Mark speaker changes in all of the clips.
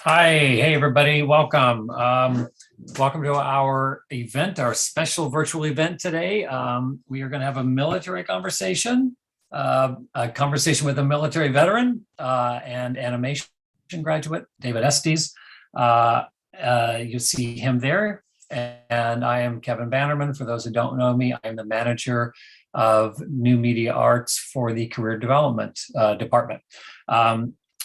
Speaker 1: Hi, hey everybody, welcome. Welcome to our event, our special virtual event today. We are going to have a military conversation, a conversation with a military veteran and animation graduate, David Estes. You see him there. And I am Kevin Bannerman. For those who don't know me, I am the manager of new media arts for the career development department.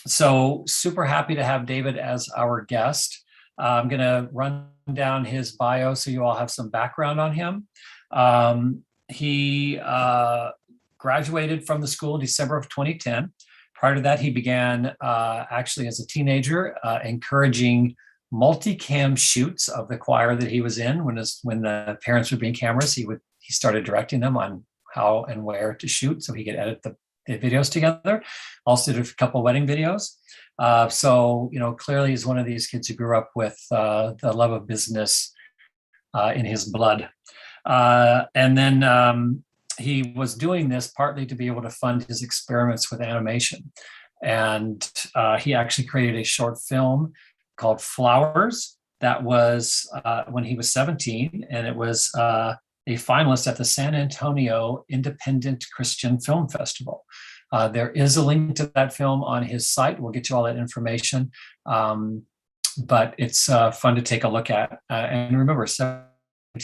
Speaker 1: So super happy to have David as our guest. I'm going to run down his bio so you all have some background on him. He graduated from the school in December of 2010. Prior to that, he began actually as a teenager, encouraging multicam shoots of the choir that he was in. When the parents would bring cameras, he started directing them on how and where to shoot so he could edit the videos together. Also did a couple wedding videos. So, clearly he's one of these kids who grew up with the love of business in his blood. And then he was doing this partly to be able to fund his experiments with animation. And he actually created a short film called Flowers that was when he was 17, and it was a finalist at the San Antonio Independent Christian Film Festival. There is a link to that film on his site. We'll get you all that information. But it's fun to take a look at. And remember, 17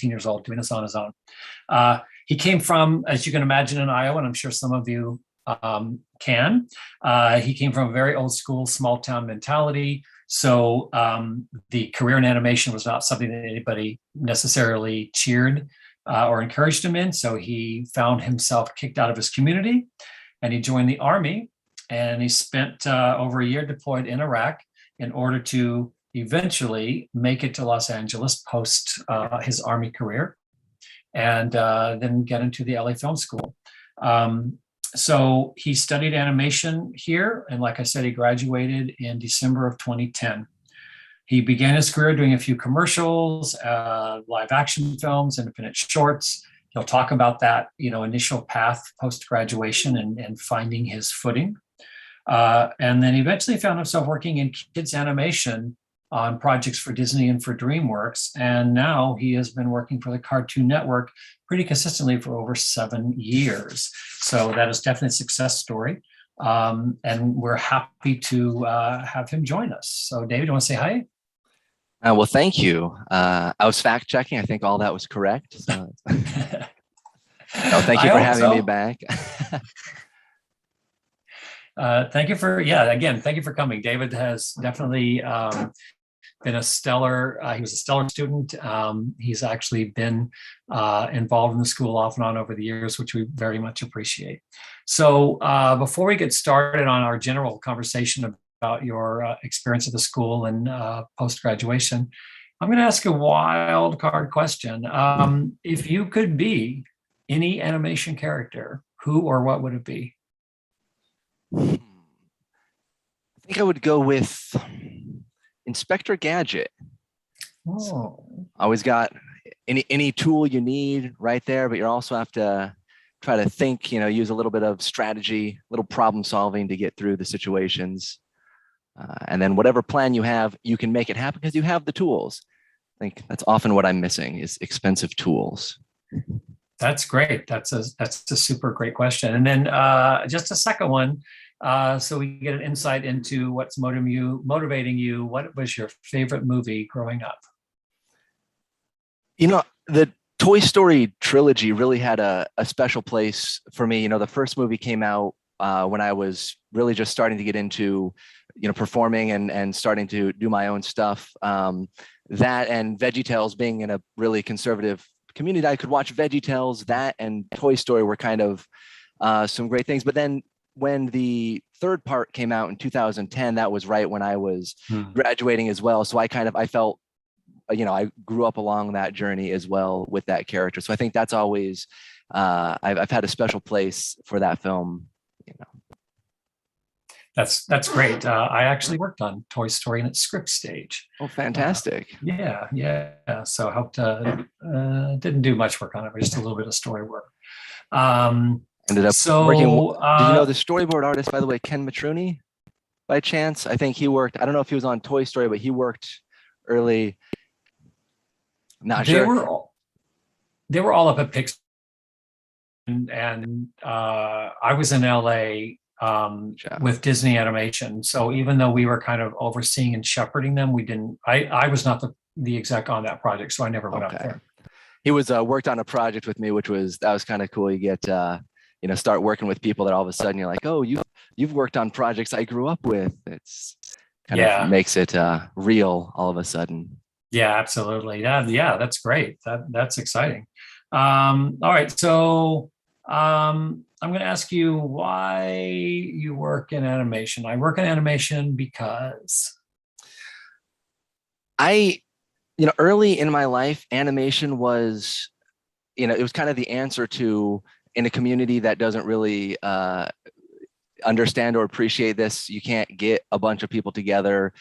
Speaker 1: years old, doing this on his own. He came from, as you can imagine, in Iowa, and I'm sure some of you can. He came from a very old school, small town mentality. So the career in animation was not something that anybody necessarily cheered or encouraged him in. So he found himself kicked out of his community, and he joined the Army, and he spent over a year deployed in Iraq in order to eventually make it to Los Angeles post his Army career, and then get into the LA Film School. So he studied animation here, and like I said, he graduated in December of 2010. He began his career doing a few commercials, live action films, independent shorts. He'll talk about that, initial path post-graduation and finding his footing. And then eventually found himself working in kids animation on projects for Disney and for DreamWorks. And now he has been working for the Cartoon Network pretty consistently for over 7 years. So that is definitely a success story. And we're happy to have him join us. So David, you want to say hi?
Speaker 2: Well, thank you. I was fact checking. I think all that was correct. So. Thank you for having me back.
Speaker 1: Thank you for coming. David has definitely been a stellar, he was a stellar student. He's actually been involved in the school off and on over the years, which we very much appreciate. So before we get started on our general conversation about your experience at the school and post-graduation, I'm going to ask a wild card question. If you could be any animation character, who or what would it be?
Speaker 2: I think I would go with Inspector Gadget.
Speaker 1: Oh.
Speaker 2: Always got any tool you need right there, but you also have to try to think, use a little bit of strategy, a little problem solving to get through the situations. And then whatever plan you have, you can make it happen because you have the tools. I think that's often what I'm missing is expensive tools.
Speaker 1: That's great. That's a super great question. And then just a second one, so we get an insight into what's motivating you. What was your favorite movie growing up?
Speaker 2: The Toy Story trilogy really had a special place for me. The first movie came out when I was really just starting to get into performing and starting to do my own stuff. That and VeggieTales, being in a really conservative community, I could watch VeggieTales. That and Toy Story were kind of some great things. But then when the third part came out in 2010, that was right when I was graduating as well. So I felt, I grew up along that journey as well with that character. So I think that's always, I've had a special place for that film.
Speaker 1: That's great. I actually worked on Toy Story in its script stage.
Speaker 2: Oh, fantastic.
Speaker 1: Yeah. So I helped, didn't do much work on it, but just a little bit of story work.
Speaker 2: Ended up working. Did you know the storyboard artist, by the way, Ken Matruni? by chance? I think he worked, I don't know if he was on Toy Story, but he worked early. Not
Speaker 1: They
Speaker 2: sure.
Speaker 1: were all, they were all up at Pixar, and I was in LA
Speaker 2: Yeah.
Speaker 1: with Disney Animation. So even though we were kind of overseeing and shepherding them, we didn't. I was not the exec on that project, so I never went up
Speaker 2: Okay.
Speaker 1: there.
Speaker 2: He was worked on a project with me, that was kind of cool. You get start working with people that all of a sudden you're like, oh, you've worked on projects I grew up with. It's kind of
Speaker 1: Yeah,
Speaker 2: makes it real all of a sudden.
Speaker 1: yeah, absolutely. Yeah, that's great. That's exciting. All right, so I'm going to ask you why you work in animation. I work in animation because.
Speaker 2: I, early in my life, animation was, it was kind of the answer to, in a community that doesn't really understand or appreciate this, you can't get a bunch of people together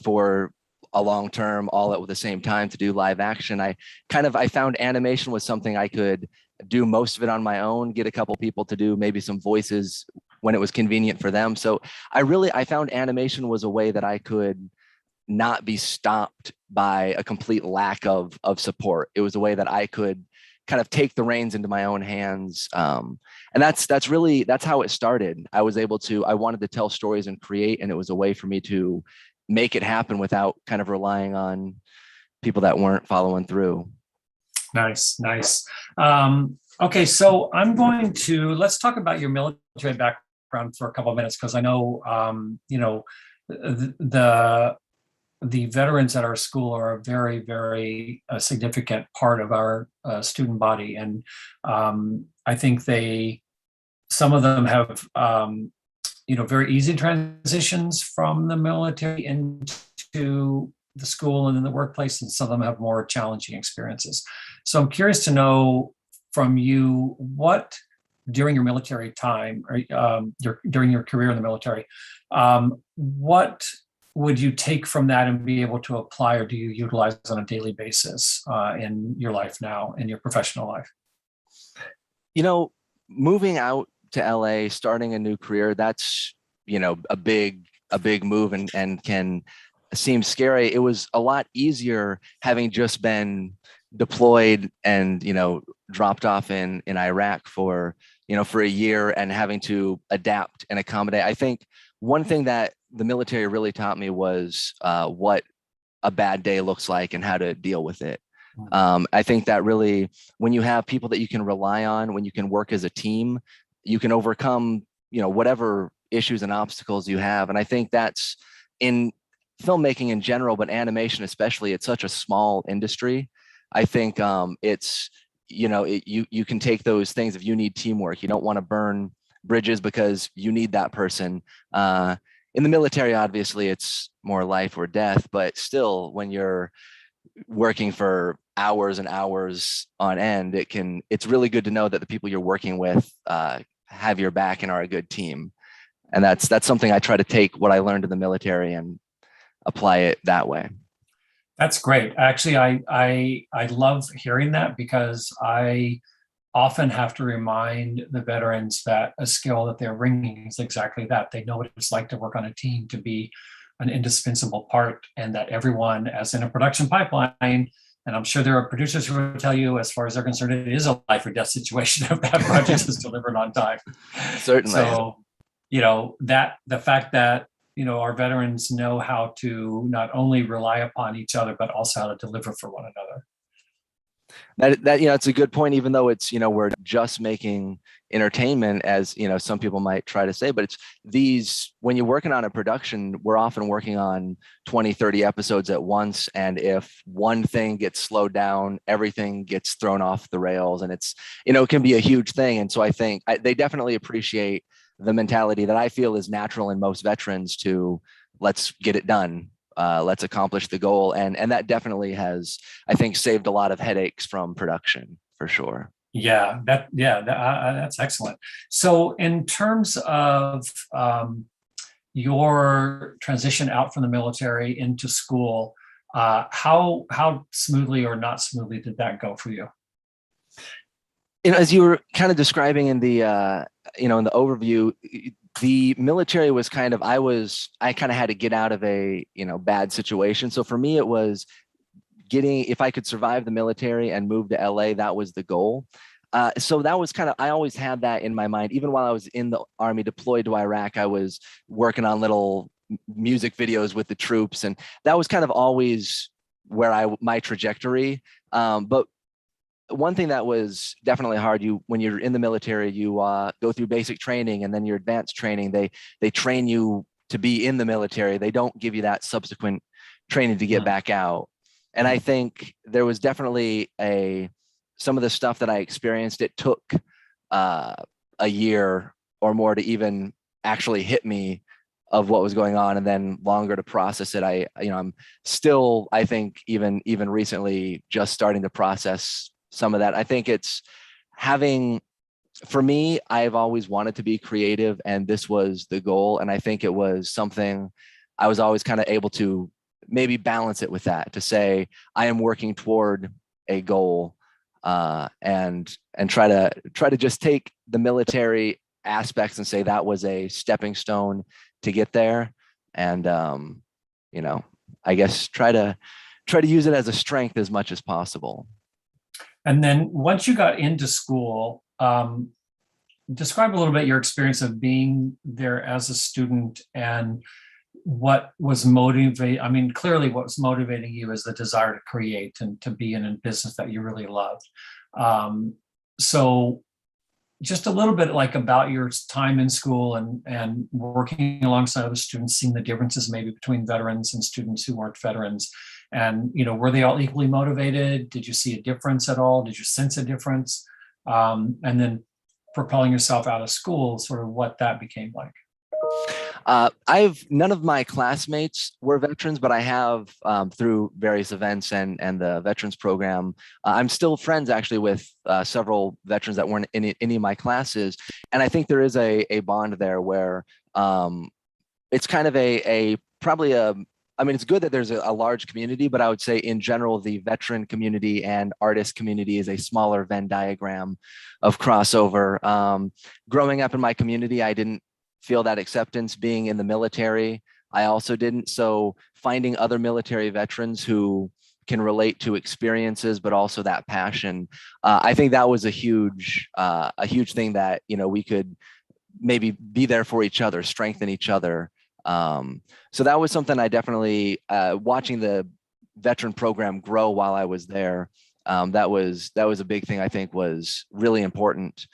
Speaker 2: for a long term all at the same time to do live action. I found animation was something I could do most of it on my own, get a couple people to do maybe some voices when it was convenient for them. So I found animation was a way that I could not be stopped by a complete lack of support. It was a way that I could kind of take the reins into my own hands. And that's how it started. I wanted to tell stories and create, and it was a way for me to make it happen without kind of relying on people that weren't following through.
Speaker 1: Nice. Okay, so let's talk about your military background for a couple of minutes, because I know, the veterans at our school are a very, very significant part of our student body. And I think some of them have, very easy transitions from the military into the school and in the workplace, and some of them have more challenging experiences. So I'm curious to know from you, what during your military time, or during your career in the military, what would you take from that and be able to apply, or do you utilize on a daily basis in your life now, in your professional life?
Speaker 2: Moving out to LA, starting a new career, that's, a big move and can seem scary. It was a lot easier having just been deployed and, dropped off in Iraq for a year and having to adapt and accommodate. I think one thing that the military really taught me was what a bad day looks like and how to deal with it. I think that really, when you have people that you can rely on, when you can work as a team, you can overcome, whatever issues and obstacles you have. And I think that's in filmmaking in general, but animation especially. It's such a small industry. I think it's, you can take those things if you need teamwork. You don't want to burn bridges because you need that person. In the military, obviously, it's more life or death, but still, when you're working for hours and hours on end, it's really good to know that the people you're working with have your back and are a good team. And that's something I try to take what I learned in the military and apply it that way.
Speaker 1: That's great. Actually, I love hearing that, because I often have to remind the veterans that a skill that they're bringing is exactly that. They know what it's like to work on a team, to be an indispensable part, and that everyone, as in a production pipeline, and I'm sure there are producers who will tell you, as far as they're concerned, it is a life or death situation if that project is delivered on time.
Speaker 2: Certainly.
Speaker 1: So, that the fact that, our veterans know how to not only rely upon each other, but also how to deliver for one another.
Speaker 2: That it's a good point, even though it's, we're just making entertainment, as some people might try to say, but when you're working on a production, we're often working on 20, 30 episodes at once. And if one thing gets slowed down, everything gets thrown off the rails, and it's, it can be a huge thing. And so I think they definitely appreciate the mentality that I feel is natural in most veterans to, let's get it done. Let's accomplish the goal. And that definitely has, I think, saved a lot of headaches from production, for sure.
Speaker 1: That's excellent. So in terms of your transition out from the military into school, how smoothly or not smoothly did that go for you?
Speaker 2: As you were kind of describing in the in the overview, The military was I kind of had to get out of a, bad situation. So for me, it was if I could survive the military and move to LA, that was the goal. So that was I always had that in my mind. Even while I was in the Army deployed to Iraq, I was working on little music videos with the troops. And that was kind of always my trajectory. But one thing that was definitely hard, when you're in the military, you go through basic training and then your advanced training. They train you to be in the military. They don't give you that subsequent training to get back out. And I think there was definitely some of the stuff that I experienced, it took a year or more to even actually hit me of what was going on, and then longer to process it. I'm still, I think, even recently just starting to process some of that. I think it's for me, I've always wanted to be creative, and this was the goal. And I think it was something I was always kind of able to maybe balance it with that, to say I am working toward a goal, and try to just take the military aspects and say that was a stepping stone to get there. And I guess try to use it as a strength as much as possible.
Speaker 1: And then once you got into school, describe a little bit your experience of being there as a student and what was motivating. I mean, clearly what was motivating you is the desire to create and to be in a business that you really loved. So just a little bit about your time in school and working alongside other students, seeing the differences maybe between veterans and students who weren't veterans. And, were they all equally motivated? Did you see a difference at all? Did you sense a difference? And then propelling yourself out of school, sort of what that became like.
Speaker 2: None of my classmates were veterans, but I have, through various events and the veterans program, I'm still friends actually with several veterans that weren't in any of my classes. And I think there is a bond there where it's kind of it's good that there's a large community, but I would say in general, the veteran community and artist community is a smaller Venn diagram of crossover. Growing up in my community, I didn't feel that acceptance. Being in the military, I also didn't. So finding other military veterans who can relate to experiences, but also that passion, I think that was a huge thing that, we could maybe be there for each other, strengthen each other. So that was something I definitely, watching the veteran program grow while I was there. That was a big thing I think was really important.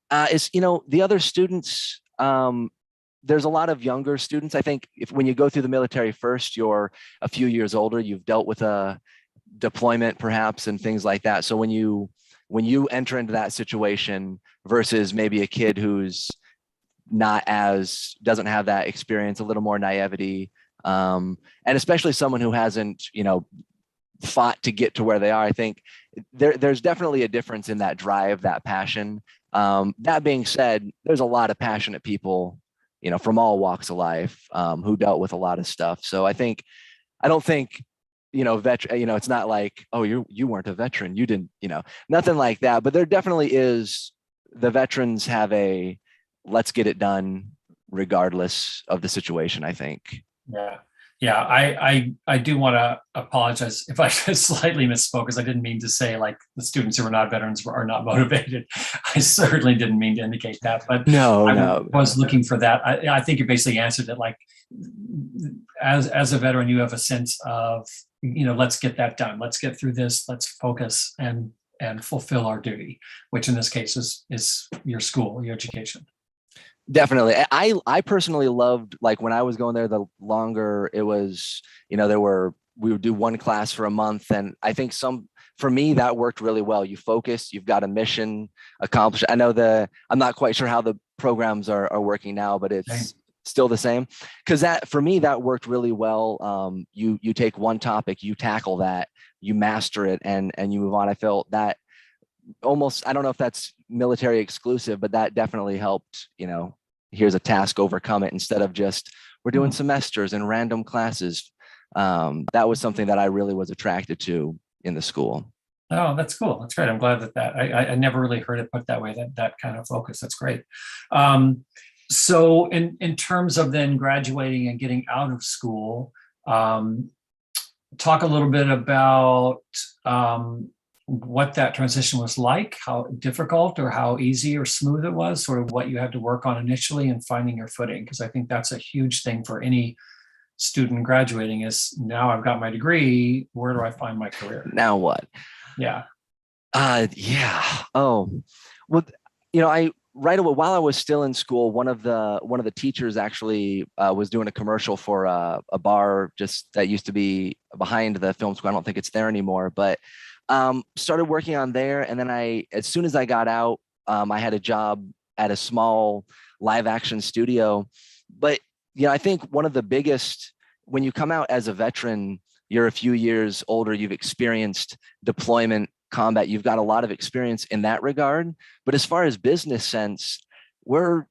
Speaker 2: The other students, there's a lot of younger students. I think when you go through the military first, you're a few years older, you've dealt with a deployment perhaps and things like that. So when you enter into that situation versus maybe a kid who's doesn't have that experience, a little more naivety, and especially someone who hasn't, fought to get to where they are, I think there's definitely a difference in that drive, that passion. That being said, there's a lot of passionate people, from all walks of life, who dealt with a lot of stuff. So I don't think, it's not like, oh, you weren't a veteran, you didn't, nothing like that. But there definitely is, the veterans have let's get it done regardless of the situation, I think.
Speaker 1: Yeah. I do want to apologize if I slightly misspoke, because I didn't mean to say the students who are not veterans are not motivated. I certainly didn't mean to indicate that, but I was looking for that. I think you basically answered it. As a veteran, you have a sense of, let's get that done. Let's get through this. Let's focus and fulfill our duty, which in this case is your school, your education.
Speaker 2: Definitely. I personally loved, when I was going there, the longer it was, we would do one class for a month. And I think for me, that worked really well. You focus, you've got a mission accomplished. I know I'm not quite sure how the programs are working now, but it's still the same. Cause for me, that worked really well. You take one topic, you tackle that, you master it, and you move on. I felt that almost, I don't know if that's military exclusive, but that definitely helped, here's a task, overcome it, instead of just, we're doing semesters and random classes. That was something that I really was attracted to in the school.
Speaker 1: Oh, that's cool. That's great. I'm glad that I never really heard it put that way, that kind of focus. That's great. So in terms of then graduating and getting out of school, um, talk a little bit about what that transition was like, how difficult or how easy or smooth it was, sort of what you had to work on initially and finding your footing. Because I think that's a huge thing for any student graduating is now I've got my degree, where do I find my career?
Speaker 2: Now what?
Speaker 1: Yeah.
Speaker 2: Yeah. Oh, well, I right away while I was still in school, one of the teachers actually was doing a commercial for a bar just that used to be behind the film school. I don't think it's there anymore, but started working on there. And then as soon as I got out, I had a job at a small live action studio. But I think one of the biggest, when you come out as a veteran, you're a few years older, you've experienced deployment, combat, you've got a lot of experience in that regard. But as far as business sense, we're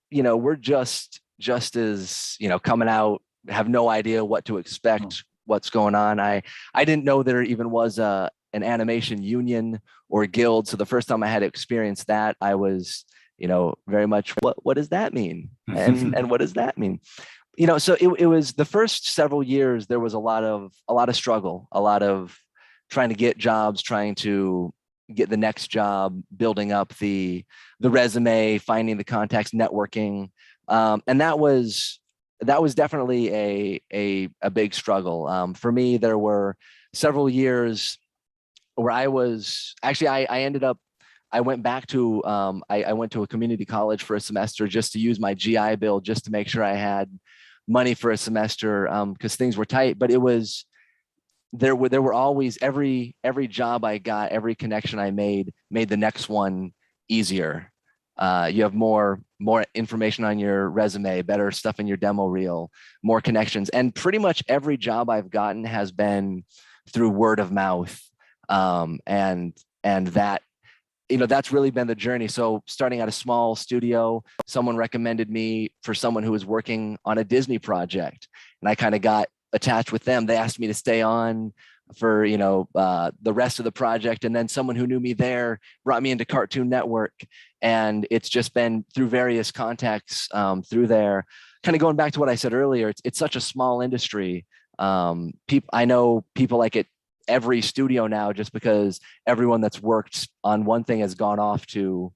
Speaker 2: just as, coming out, have no idea what to expect, what's going on. I didn't know there even was an animation union or guild. So the first time I had experienced that, I was, very much, what does that mean? And what does that mean? So it was the first several years, there was a lot of struggle, a lot of trying to get jobs, trying to get the next job, building up the resume, finding the contacts, networking. And that was definitely a big struggle. For me, there were several years where I ended up, I went back to, I went to a community college for a semester just to use my GI Bill, just to make sure I had money for a semester, because things were tight. But there were always, every job I got, every connection I made the next one easier. You have more information on your resume, better stuff in your demo reel, more connections. And pretty much every job I've gotten has been through word of mouth. And that, that's really been the journey. So starting at a small studio, someone recommended me for someone who was working on a Disney project, and I kind of got attached with them. They asked me to stay on for, the rest of the project. And then someone who knew me there brought me into Cartoon Network. And it's just been through various contacts through there. Kind of going back to what I said earlier, it's such a small industry. I know people like it every studio now, just because everyone that's worked on one thing has gone off to,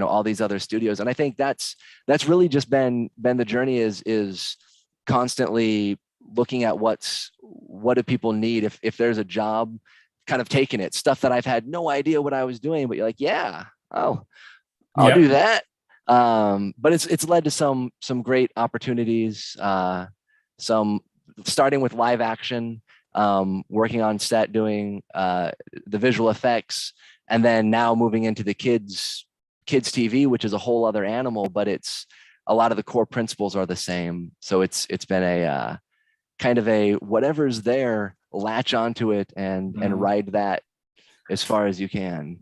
Speaker 2: all these other studios. And I think that's really just been the journey, is constantly looking at what do people need, if there's a job, kind of taking it, stuff that I've had no idea what I was doing, but you're like, yeah, I'll do that. But it's led to some great opportunities, some starting with live action, working on set, doing the visual effects, and then now moving into the kids TV, which is a whole other animal, but it's a lot of the core principles are the same. So it's been a kind of a whatever's there, latch onto it and ride that as far as you can.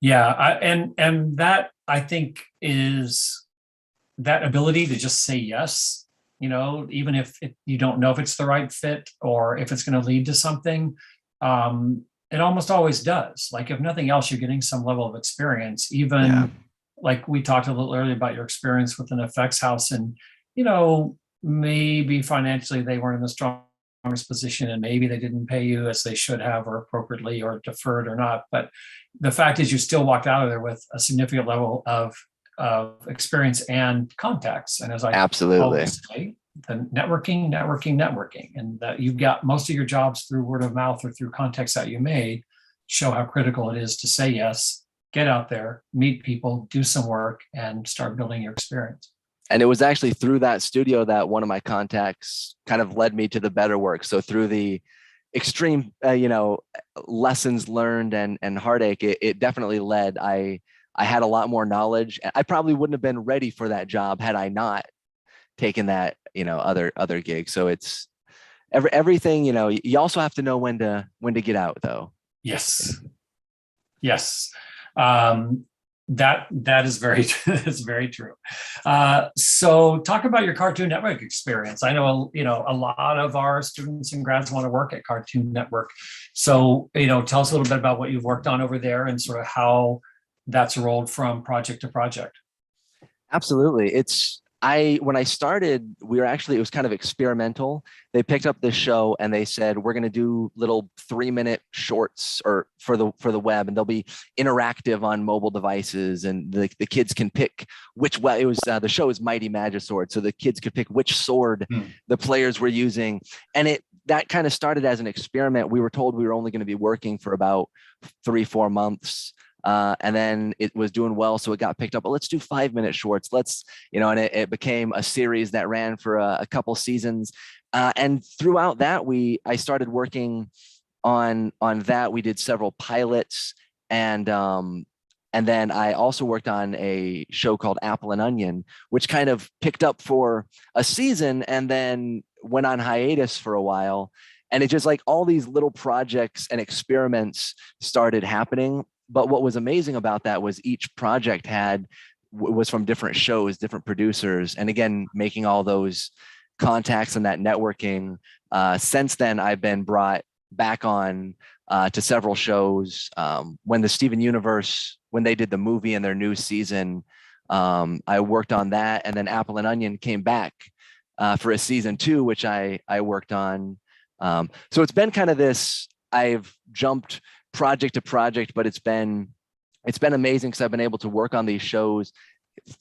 Speaker 1: Yeah, and that I think is that ability to just say yes, even if you don't know if it's the right fit or if it's going to lead to something. It almost always does. Like, if nothing else, you're getting some level of experience, even like we talked a little earlier about your experience with an effects house, and maybe financially they weren't in the strongest position, and maybe they didn't pay you as they should have, or appropriately, or deferred or not. But the fact is, you still walked out of there with a significant level of experience and contacts. And as I always say, the networking, and that you've got most of your jobs through word of mouth or through contacts that you made, show how critical it is to say yes, get out there, meet people, do some work, and start building your experience.
Speaker 2: And it was actually through that studio that one of my contacts kind of led me to the better work. So through the extreme, lessons learned and heartache, it definitely led. I had a lot more knowledge. I probably wouldn't have been ready for that job had I not taken that, other gig. So it's everything, you also have to know when to get out, though.
Speaker 1: Yes. That is very that's very true. So talk about your Cartoon Network experience. I know a lot of our students and grads want to work at Cartoon Network. So tell us a little bit about what you've worked on over there and sort of how that's rolled from project to project.
Speaker 2: Absolutely. when I started, it was kind of experimental. They picked up this show and they said, we're going to do little 3-minute shorts or for the web, and they'll be interactive on mobile devices, and the kids can pick which way. It was the show is Mighty Magisword, so the kids could pick which sword the players were using, and that kind of started as an experiment. We were told we were only going to be working for about 3-4 months. And then it was doing well, so it got picked up. But let's do 5-minute shorts. And it became a series that ran for a couple seasons. And throughout that, I started working on that. We did several pilots, and then I also worked on a show called Apple and Onion, which kind of picked up for a season and then went on hiatus for a while. And it just like all these little projects and experiments started happening. But what was amazing about that was each project was from different shows, different producers. And again, making all those contacts and that networking. Since then, I've been brought back on to several shows. When the Steven Universe, when they did the movie in their new season, I worked on that. And then Apple and Onion came back for a season 2, which I worked on. So it's been kind of this, I've jumped project to project, but it's been amazing because I've been able to work on these shows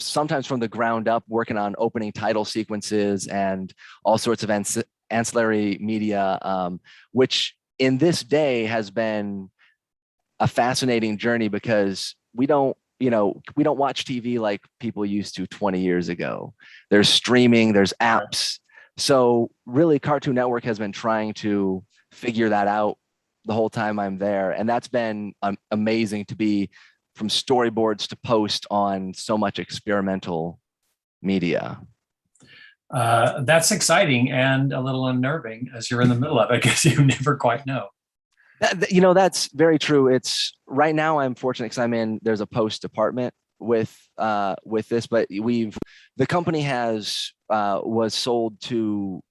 Speaker 2: sometimes from the ground up, working on opening title sequences and all sorts of ancillary media, which in this day has been a fascinating journey because we don't watch TV like people used to 20 years ago. There's streaming, there's apps. So really Cartoon Network has been trying to figure that out the whole time I'm there. And that's been amazing to be from storyboards to post on so much experimental media.
Speaker 1: That's exciting and a little unnerving as you're in the middle of it because you never quite know.
Speaker 2: That's very true. It's right now I'm fortunate because there's a post department with this, but the company was sold to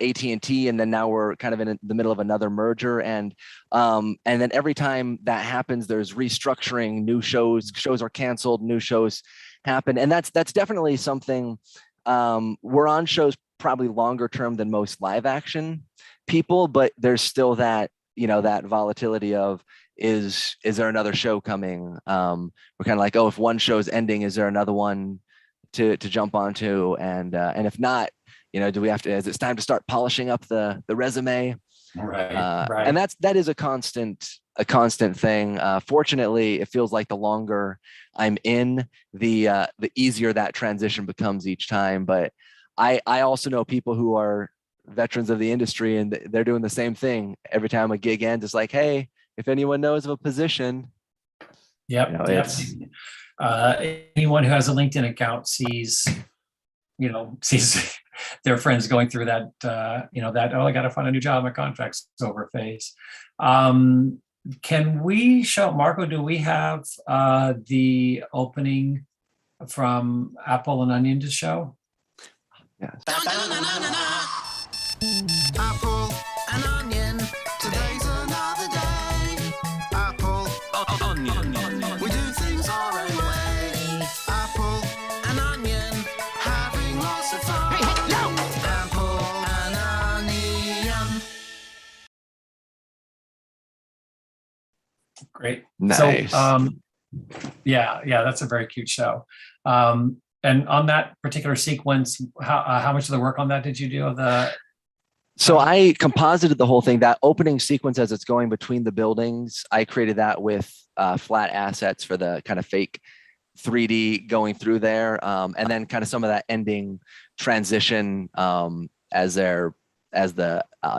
Speaker 2: AT&T, and then now we're kind of in the middle of another merger, and then every time that happens, there's restructuring. New shows are canceled, new shows happen, and that's definitely something. We're on shows probably longer term than most live action people, but there's still that that volatility of is there another show coming? We're kind of like, oh, if one show's ending, is there another one to jump onto? And if not, do we have to? Is it time to start polishing up the resume?
Speaker 1: Right.
Speaker 2: And that is a constant thing. Fortunately, it feels like the longer I'm in, the easier that transition becomes each time. But I also know people who are veterans of the industry, and they're doing the same thing. Every time a gig ends, it's like, hey, if anyone knows of a position.
Speaker 1: Yep. Anyone who has a LinkedIn account sees their friends going through that, I got to find a new job, my contract's over phase. Can we show, Marco, do we have the opening from Apple and Onion to show?
Speaker 2: Yes.
Speaker 3: Apple and onion, today's another day. Apple, onion, we do things our own way. Apple and onion, having lots of fun. Apple and onion.
Speaker 1: Great.
Speaker 2: Nice.
Speaker 1: So, yeah, that's a very cute show. And on that particular sequence, how much of the work on that did you do?
Speaker 2: So I composited the whole thing. That opening sequence as it's going between the buildings, I created that with flat assets for the kind of fake 3D going through there, and then kind of some of that ending transition as the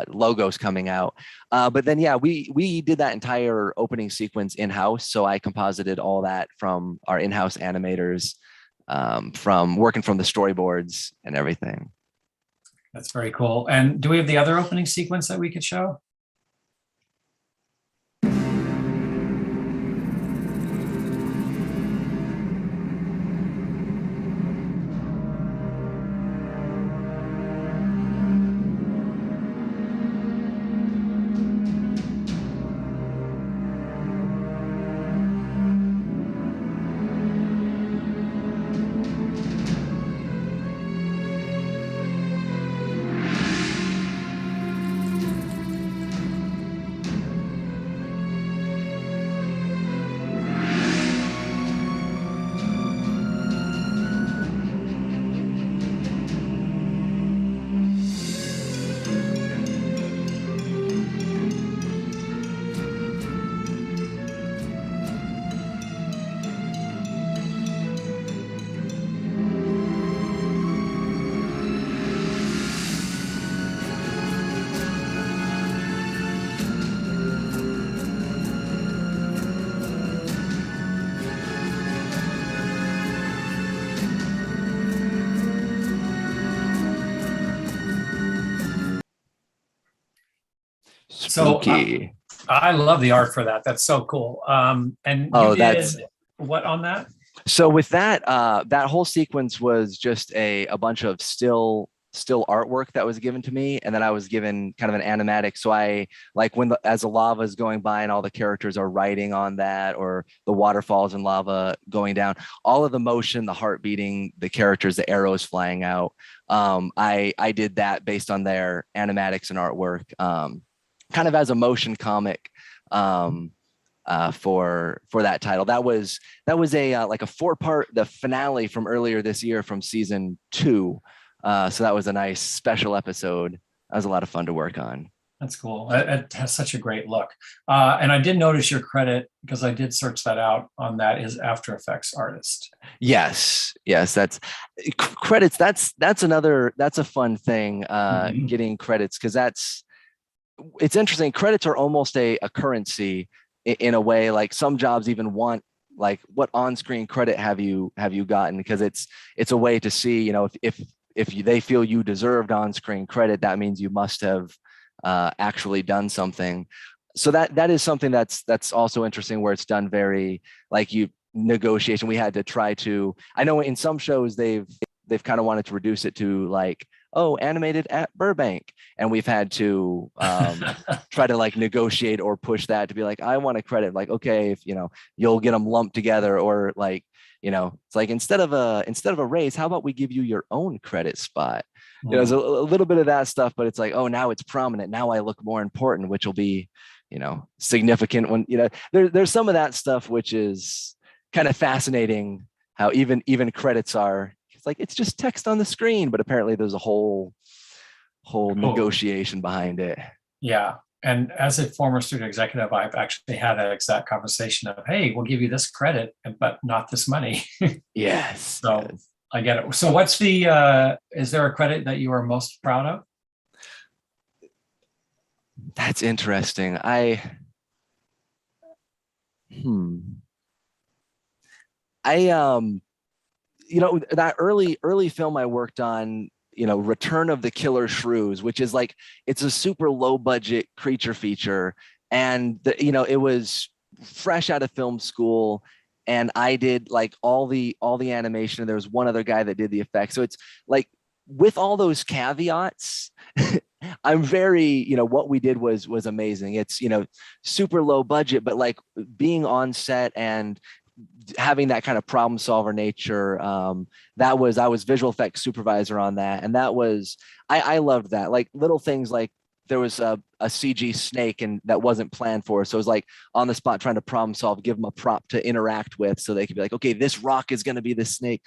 Speaker 2: logos coming out. But then, yeah, we did that entire opening sequence in-house. So I composited all that from our in-house animators, from working from the storyboards and everything.
Speaker 1: That's very cool. And do we have the other opening sequence that we could show? So
Speaker 2: Spooky.
Speaker 1: I love the art for that. That's so cool. And
Speaker 2: Oh,
Speaker 1: you
Speaker 2: that's
Speaker 1: did what on that?
Speaker 2: so with that, that whole sequence was just a bunch of still artwork that was given to me, and then I was given kind of an animatic. So I like when as the lava is going by and all the characters are writing on that, or the waterfalls and lava going down, all of the motion, the heart beating, the characters, the arrows flying out. I did that based on their animatics and artwork, kind of as a motion comic. For that title, that was a like a 4-part, the finale from earlier this year from season 2. So that was a nice special episode. That was a lot of fun to work on.
Speaker 1: That's cool. It has such a great look. And I did notice your credit, because I did search that out on that, is After Effects artist.
Speaker 2: Yes, that's credits. That's a fun thing. Getting credits, because it's interesting. Credits are almost a currency in a way. Like some jobs even want, like, what on-screen credit have you gotten, because it's a way to see, you know, if they feel you deserved on-screen credit, that means you must have actually done something. So that is something that's also interesting, where it's done very, like, you negotiation. We had to try to, I know in some shows they've kind of wanted to reduce it to, like, oh, animated at Burbank, and we've had to try to, like, negotiate or push that to be like, I want a credit, like, okay, if you know, you'll get them lumped together, or, like, you know, it's like, instead of a raise, how about we give you your own credit spot? You know, there's a little bit of that stuff, but it's like, oh, now it's prominent, now I look more important, which will be, you know, significant when, you know, there's some of that stuff which is kind of fascinating, how even credits are, it's like, it's just text on the screen, but apparently there's a whole negotiation behind it.
Speaker 1: Yeah. And as a former student executive, I've actually had that exact conversation of, hey, we'll give you this credit, but not this money.
Speaker 2: Yes.
Speaker 1: So
Speaker 2: yes.
Speaker 1: I get it. So what's the, is there a credit that you are most proud of?
Speaker 2: That's interesting. You know, that early film I worked on, you know, Return of the Killer Shrews, which is like, it's a super low budget creature feature. And you know, it was fresh out of film school, and I did, like, all the animation, and there was one other guy that did the effects. So it's like, with all those caveats, I'm very, you know, what we did was amazing. It's, you know, super low budget, but, like, being on set and having that kind of problem solver nature, I was visual effects supervisor on that, and that was, I loved that. Like, little things, like there was a CG snake, and that wasn't planned for, so it was like on the spot trying to problem solve, give them a prop to interact with, so they could be like, okay, this rock is going to be the snake.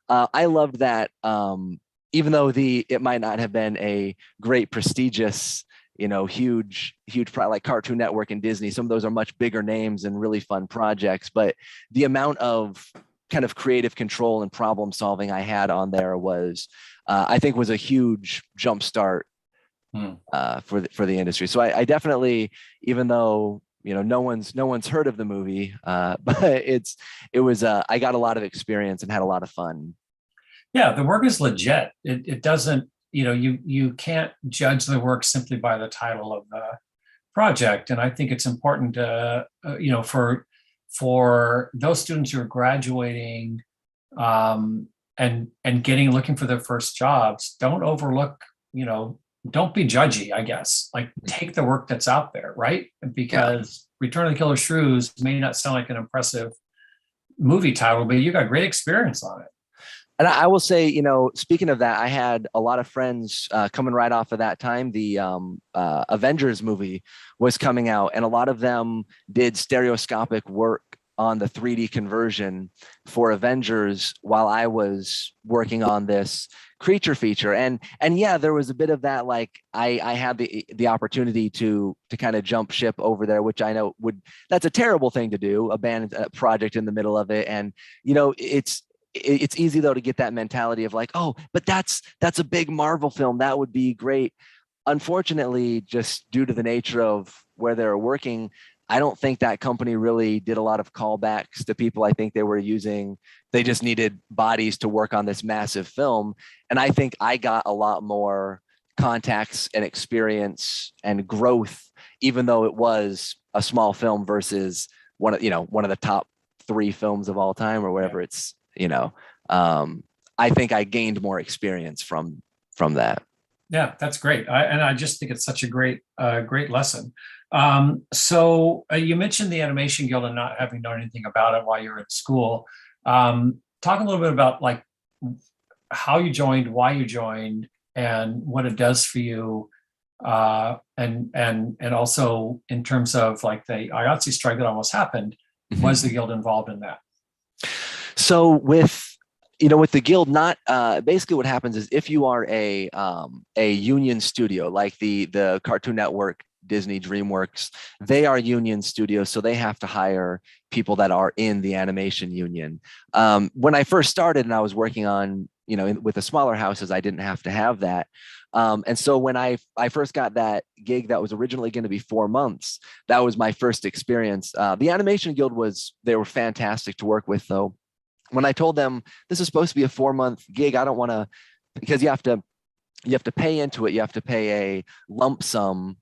Speaker 2: I loved that, even though it might not have been a great prestigious, you know, huge like Cartoon Network and Disney. Some of those are much bigger names and really fun projects, but the amount of kind of creative control and problem solving I had on there was, I think, was a huge jumpstart for the industry. So I definitely, even though, you know, no one's heard of the movie, but it was I got a lot of experience and had a lot of fun.
Speaker 1: Yeah, the work is legit. It doesn't, you know, you can't judge the work simply by the title of the project. And I think it's important to, you know, for those students who are graduating, and looking for their first jobs, don't overlook, you know, don't be judgy, I guess. Like, take the work that's out there, right? Because Return of the Killer Shrews may not sound like an impressive movie title, but you got great experience on it.
Speaker 2: And I will say, you know, speaking of that, I had a lot of friends coming right off of that time. The Avengers movie was coming out, and a lot of them did stereoscopic work on the 3D conversion for Avengers while I was working on this creature feature. And yeah, there was a bit of that, like, I had the opportunity to kind of jump ship over there, which I know that's a terrible thing to do, abandon a project in the middle of it. And, you know, it's easy, though, to get that mentality of like, oh, but that's a big Marvel film, that would be great. Unfortunately, just due to the nature of where they're working, I don't think that company really did a lot of callbacks to people. I think they just needed bodies to work on this massive film. And I think I got a lot more contacts and experience and growth, even though it was a small film versus one of the top 3 films of all time or whatever. It's, I think I gained more experience from that.
Speaker 1: Yeah, that's great. I just think it's such a great lesson. You mentioned the Animation Guild and not having known anything about it while you were in school. Talk a little bit about like how you joined, why you joined, and what it does for you, and also in terms of like the IATSE strike that almost happened. Was the guild involved in that?
Speaker 2: So with the guild, not basically what happens is if you are a union studio like the Cartoon Network, Disney, DreamWorks, they are union studios, so they have to hire people that are in the animation union. When I first started and I was working on, with the smaller houses, I didn't have to have that. And so when I first got that gig that was originally going to be 4 months, that was my first experience. The Animation Guild they were fantastic to work with, though. When I told them this is supposed to be a 4-month gig, I don't want to, because you have to pay into it. You have to pay a lump sum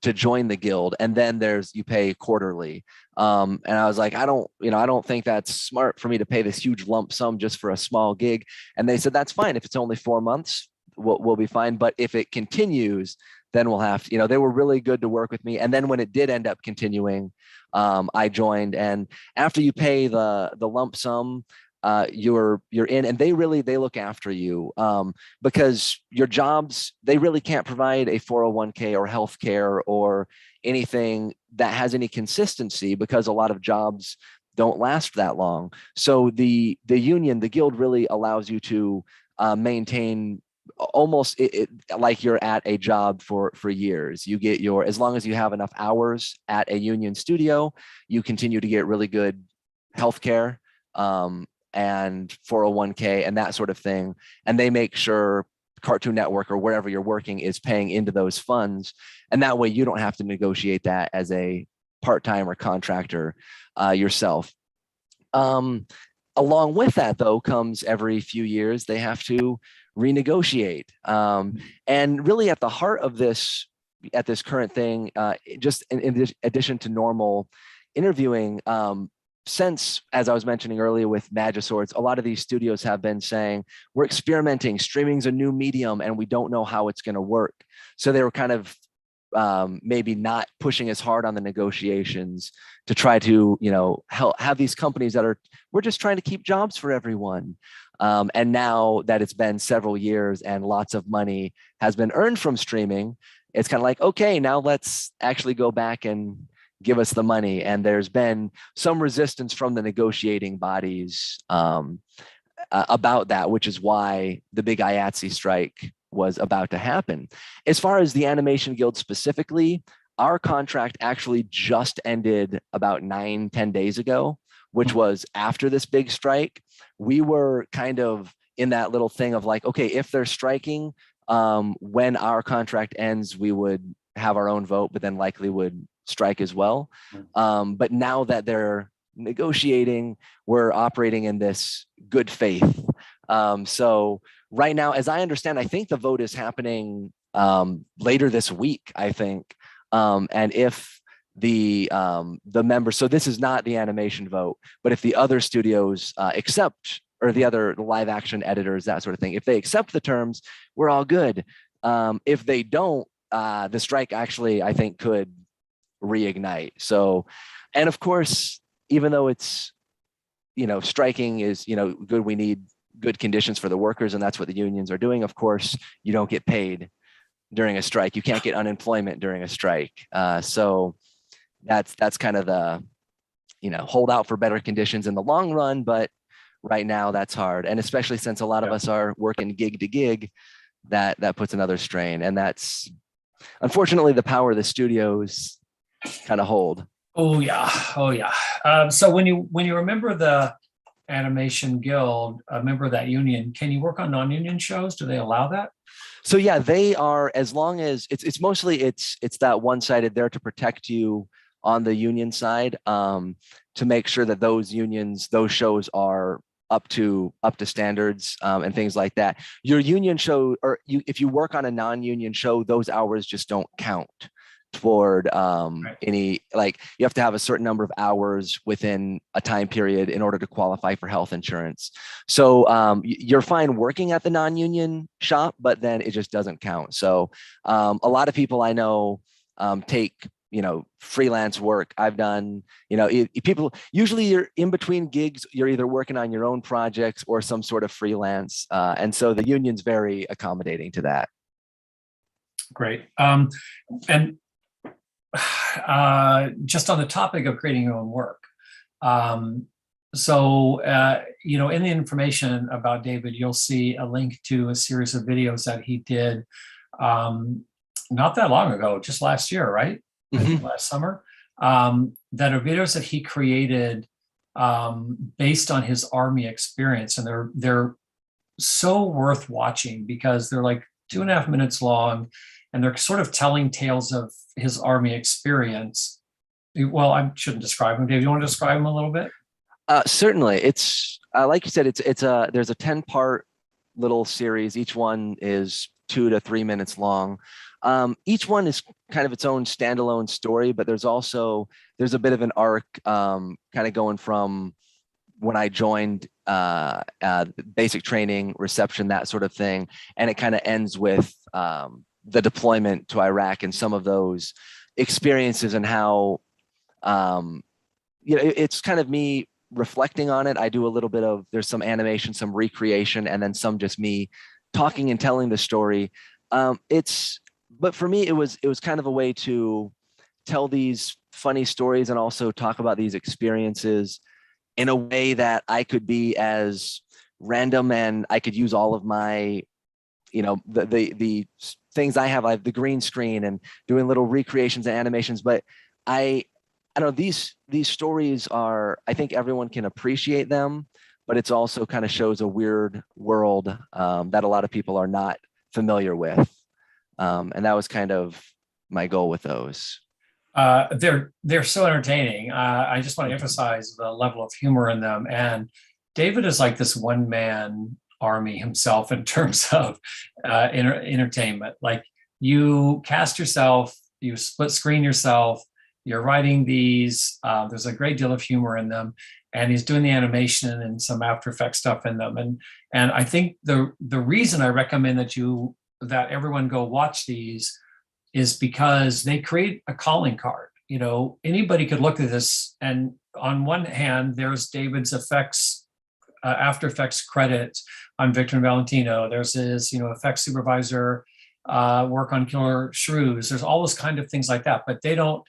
Speaker 2: to join the guild, and then you pay quarterly. And I was like, I don't think that's smart for me to pay this huge lump sum just for a small gig. And they said, that's fine. If it's only 4 months, we'll be fine. But if it continues, then we'll have to, they were really good to work with me. And then when it did end up continuing, I joined. And after you pay the lump sum, you're in, and they look after you, because your jobs, they really can't provide a 401k or healthcare or anything that has any consistency, because a lot of jobs don't last that long. So the union, the guild, really allows you to maintain almost like you're at a job for years. You get as long as you have enough hours at a union studio, you continue to get really good healthcare, and 401k and that sort of thing. And they make sure Cartoon Network or wherever you're working is paying into those funds. And that way you don't have to negotiate that as a part-time or contractor yourself. Along with that, though, comes every few years, they have to renegotiate. And really at the heart of this, at this current thing, just in addition to normal interviewing, since, as I was mentioning earlier with Magiswords, a lot of these studios have been saying, we're experimenting, streaming's a new medium, and we don't know how it's going to work. So they were kind of maybe not pushing as hard on the negotiations to try to, have these companies we're just trying to keep jobs for everyone. And now that it's been several years and lots of money has been earned from streaming, it's kind of like, okay, now let's actually go back and give us the money. And there's been some resistance from the negotiating bodies about that, which is why the big IATSE strike was about to happen. As far as the Animation Guild specifically, our contract actually just ended about 9-10 days ago, which was after this big strike. We were kind of in that little thing of like, okay, if they're striking, when our contract ends, we would have our own vote, but then likely would strike as well. But now that they're negotiating, we're operating in this good faith. So right now, as I understand, I think the vote is happening later this week, I think. And if the members, so this is not the animation vote, but if the other studios accept, or the other live action editors, that sort of thing, if they accept the terms, we're all good. If they don't, the strike actually, I think, could reignite. So, and of course, even though it's, striking is, good, we need good conditions for the workers, and that's what the unions are doing. Of course, you don't get paid during a strike. You can't get unemployment during a strike. So that's kind of the, hold out for better conditions in the long run, but right now that's hard. And especially since a lot of us are working gig to gig, that puts another strain. And that's unfortunately the power of the studios kind of hold.
Speaker 1: Oh yeah. So when you remember the Animation Guild, a member of that union, can you work on non-union shows? Do they allow that?
Speaker 2: So yeah, they are, as long as it's mostly it's that one-sided, there to protect you on the union side, to make sure that those shows are up to standards and things like that. Your union show, or if you work on a non-union show, those hours just don't count toward any, like, you have to have a certain number of hours within a time period in order to qualify for health insurance. So you're fine working at the non-union shop, but then it just doesn't count. So a lot of people I know take freelance work. I've done, people, usually you're in between gigs, you're either working on your own projects or some sort of freelance. And so the union's very accommodating to that.
Speaker 1: Great. And just on the topic of creating your own work. So in the information about David, you'll see a link to a series of videos that he did not that long ago, just last year, right? I think last summer, that are videos that he created based on his Army experience. And they're so worth watching because they're like 2.5 minutes long, and they're sort of telling tales of his Army experience. Well, I shouldn't describe him. Dave, you want to describe him a little bit?
Speaker 2: Certainly. It's like you said, there's a 10-part little series. Each one is 2 to 3 minutes long. Each one is kind of its own standalone story, but there's a bit of an arc kind of going from when I joined basic training, reception, that sort of thing. And it kind of ends with the deployment to Iraq and some of those experiences and how, it's kind of me reflecting on it. I do a little bit of, there's some animation, some recreation, and then some just me talking and telling the story. But for me, it was kind of a way to tell these funny stories and also talk about these experiences in a way that I could be as random, and I could use all of my, the things I have, like the green screen and doing little recreations and animations. But I don't know, these stories are, I think everyone can appreciate them, but it's also kind of shows a weird world that a lot of people are not familiar with. And that was kind of my goal with those.
Speaker 1: They're so entertaining. I just want to emphasize the level of humor in them. And David is like this one-man army himself in terms of entertainment. Like, you cast yourself, you split screen yourself, you're writing these. There's a great deal of humor in them, and he's doing the animation and some After Effects stuff in them. And I think the reason I recommend that everyone go watch these is because they create a calling card. Anybody could look at this, and on one hand, there's David's After Effects credit on Victor and Valentino. There's his, effects supervisor work on Killer Shrews. There's all those kind of things like that, but they don't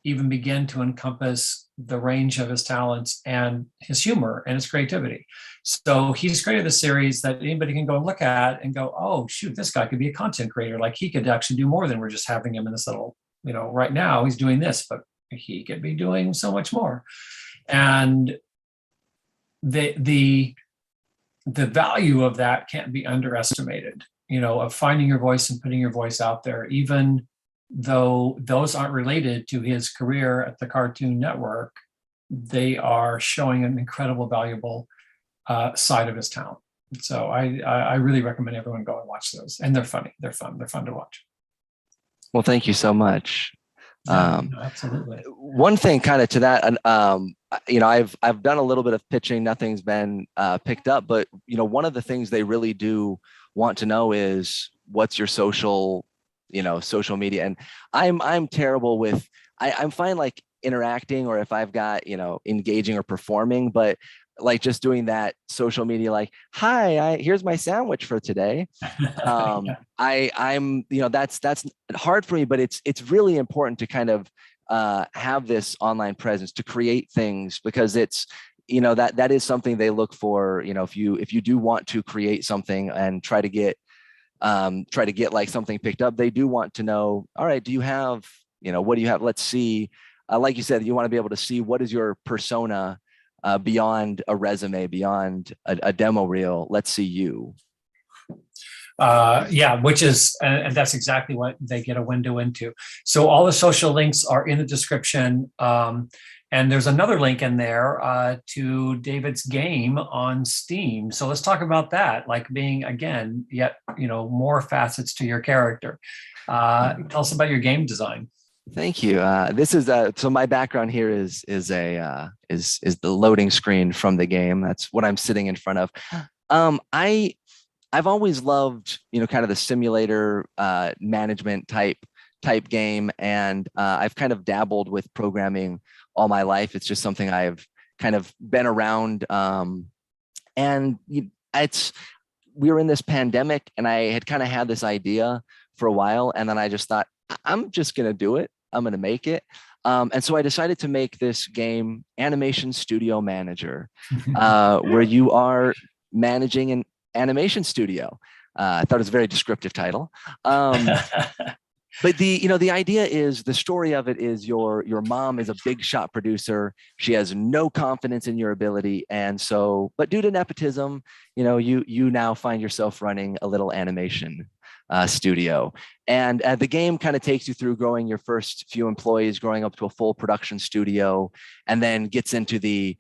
Speaker 1: even begin to encompass the range of his talents and his humor and his creativity. So he's created a series that anybody can go and look at and go, oh, shoot, this guy could be a content creator. Like, he could actually do more than we're just having him in this little, right now he's doing this, but he could be doing so much more. And the value of that can't be underestimated, of finding your voice and putting your voice out there, even though those aren't related to his career at the Cartoon Network. They are showing an incredible, valuable side of his talent. So I really recommend everyone go and watch those. And they're funny. They're fun. They're fun to watch.
Speaker 2: Well, thank you so much.
Speaker 1: Absolutely.
Speaker 2: One thing kind of to that, I've done a little bit of pitching. Nothing's been picked up, but one of the things they really do want to know is what's your social media. And I'm terrible with, I'm fine like interacting, or if I've got, engaging or performing, but like just doing that social media, like, hi, here's my sandwich for today.
Speaker 1: Yeah.
Speaker 2: I'm, that's hard for me, but it's really important to kind of have this online presence, to create things, because it's, that is something they look for. If you do want to create something and try to get like something picked up, they do want to know, all right, do you have, what do you have? Let's see. Like you said, you want to be able to see what is your persona beyond a resume, beyond a demo reel. Let's see you.
Speaker 1: Which is, and that's exactly what they get a window into. So all the social links are in the description. And there's another link in there to David's game on Steam. So let's talk about that, like being, again, yet, more facets to your character. Tell us about your game design.
Speaker 2: Thank you. This is so my background here is the loading screen from the game. That's what I'm sitting in front of. I've always loved, kind of the simulator management type game, and I've kind of dabbled with programming all my life. It's just something I've kind of been around. And we were in this pandemic, and I had kind of had this idea for a while, and then I just thought, I'm just gonna do it. I'm gonna make it. And so I decided to make this game, Animation Studio Manager, where you are managing an animation studio. I thought it was a very descriptive title. But the idea is, the story of it is your mom is a big shot producer. She has no confidence in your ability. And so, but due to nepotism, you now find yourself running a little animation studio. And the game kind of takes you through growing your first few employees, growing up to a full production studio, and then gets into the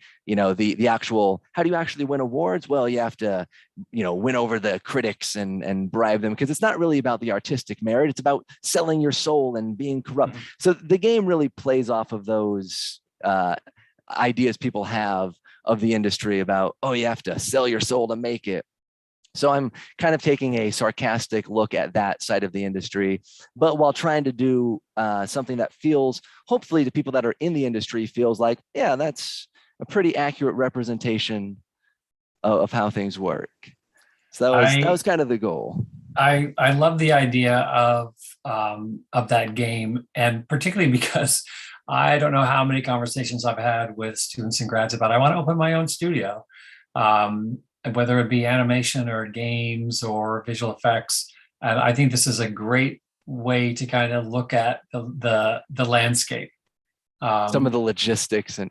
Speaker 2: actual, how do you actually win awards? Well, you have to, win over the critics and bribe them, because it's not really about the artistic merit. It's about selling your soul and being corrupt. Mm-hmm. So the game really plays off of those ideas people have of the industry about, oh, you have to sell your soul to make it. So I'm kind of taking a sarcastic look at that side of the industry, but while trying to do something that feels, hopefully to people that are in the industry, feels like, yeah, that's a pretty accurate representation of how things work. So that was kind of the goal.
Speaker 1: I love the idea of that game, and particularly because I don't know how many conversations I've had with students and grads about, I want to open my own studio. Whether it be animation or games or visual effects. And I think this is a great way to kind of look at the landscape.
Speaker 2: Some of the logistics and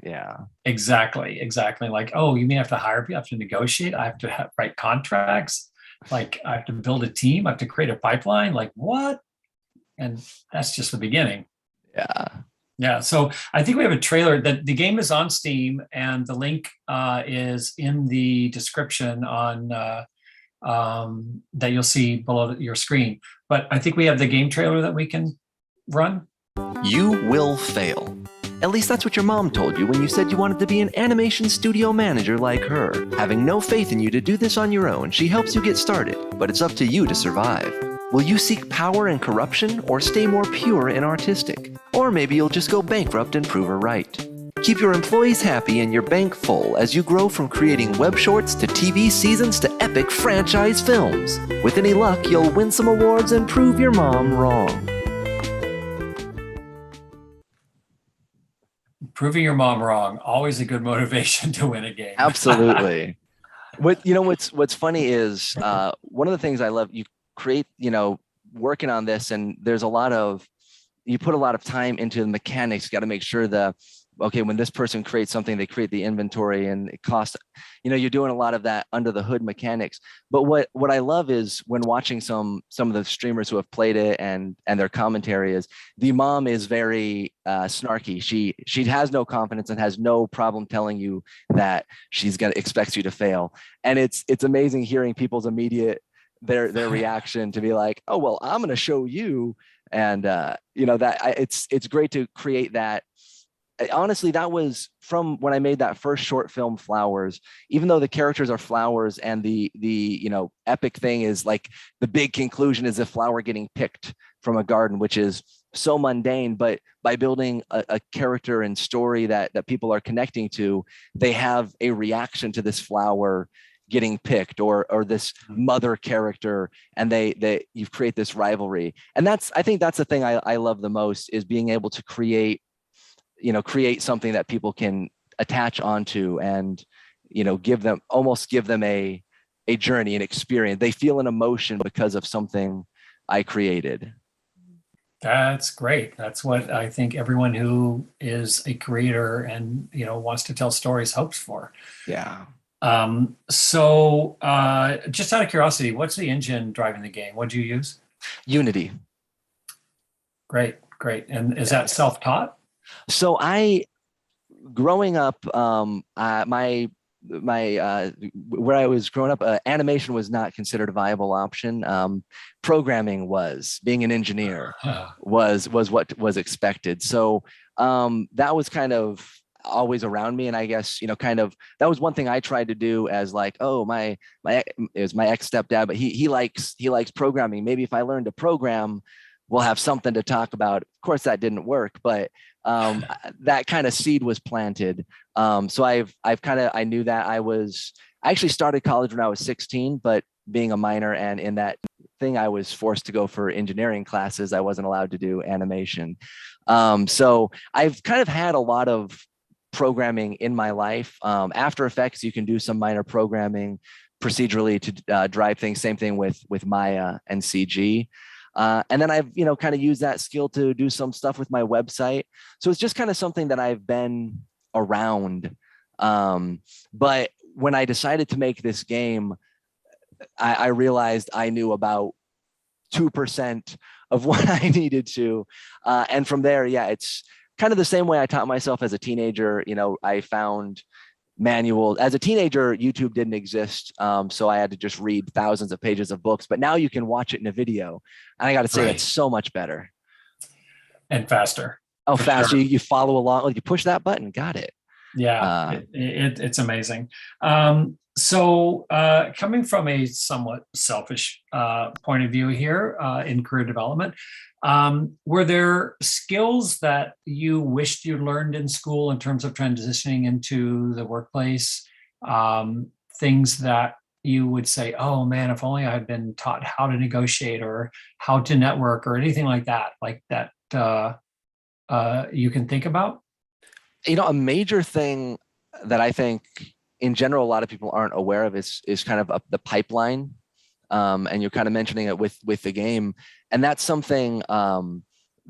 Speaker 1: Exactly. Like, oh, you mean I have to hire people, I have to negotiate, I have to write contracts, like I have to build a team, I have to create a pipeline, like what? And that's just the beginning. Yeah, so I think we have a trailer. That the game is on Steam, and the link is in the description on that you'll see below your screen. But I think we have the game trailer that we can run.
Speaker 4: You will fail. At least that's what your mom told you when you said you wanted to be an animation studio manager like her. Having no faith in you to do this on your own, she helps you get started, but it's up to you to survive. Will you seek power and corruption, or stay more pure and artistic? Or maybe you'll just go bankrupt and prove her right. Keep your employees happy and your bank full as you grow from creating web shorts to TV seasons to epic franchise films. With any luck, you'll win some awards and prove your mom wrong.
Speaker 1: Proving your mom wrong, always a good motivation to win a game.
Speaker 2: Absolutely. What's funny is one of the things I love, you create, working on this, and there's you put a lot of time into the mechanics. You got to make sure when this person creates something, they create the inventory, and it costs, you're doing a lot of that under the hood mechanics. But what I love is when watching some of the streamers who have played it and their commentary is, the mom is very snarky. She has no confidence and has no problem telling you that expects you to fail. And it's amazing hearing people's immediate their reaction to be like, oh, well, I'm going to show you. And, it's great to create that. Honestly, that was from when I made that first short film, Flowers. Even though the characters are flowers, and the epic thing is like the big conclusion is a flower getting picked from a garden, which is so mundane, but by building a character and story that people are connecting to, they have a reaction to this flower getting picked, or this mother character, and you create this rivalry. And I think that's the thing I love the most, is being able to create something that people can attach onto, and give them a journey, an experience. They feel an emotion because of something I created.
Speaker 1: That's great. That's what I think everyone who is a creator and wants to tell stories hopes for.
Speaker 2: Yeah.
Speaker 1: So just out of curiosity, what's the engine driving the game? What do you use?
Speaker 2: Unity.
Speaker 1: Great. And is that self-taught?
Speaker 2: So growing up, where I was growing up, animation was not considered a viable option. Programming was. Being an engineer was what was expected. So that was kind of always around me, and I guess kind of that was one thing I tried to do as like, oh, it was my ex stepdad, but he likes programming. Maybe if I learn to program, we'll have something to talk about. Of course, that didn't work, but that kind of seed was planted. So I knew that I actually started college when I was 16, but being a minor and in that thing, I was forced to go for engineering classes. I wasn't allowed to do animation. So I've kind of had a lot of programming in my life. After Effects, you can do some minor programming procedurally to drive things. Same thing with Maya and CG. And then I've, kind of used that skill to do some stuff with my website. So it's just kind of something that I've been around. But when I decided to make this game, I realized I knew about 2% of what I needed to. And from there, it's kind of the same way I taught myself as a teenager. I found manual. As a teenager, YouTube didn't exist. So I had to just read thousands of pages of books, but now you can watch it in a video. And I got to say, That's so much better.
Speaker 1: And faster.
Speaker 2: Oh, faster. Sure. You follow along. Like you push that button. Got it.
Speaker 1: Yeah, it's amazing. So coming from a somewhat selfish point of view here in career development, were there skills that you wished you learned in school in terms of transitioning into the workplace? Things that you would say, oh man, if only I had been taught how to negotiate or how to network or anything like that you can think about?
Speaker 2: A major thing that I think in general, a lot of people aren't aware of is kind of the pipeline. And you're kind of mentioning it with the game. And that's something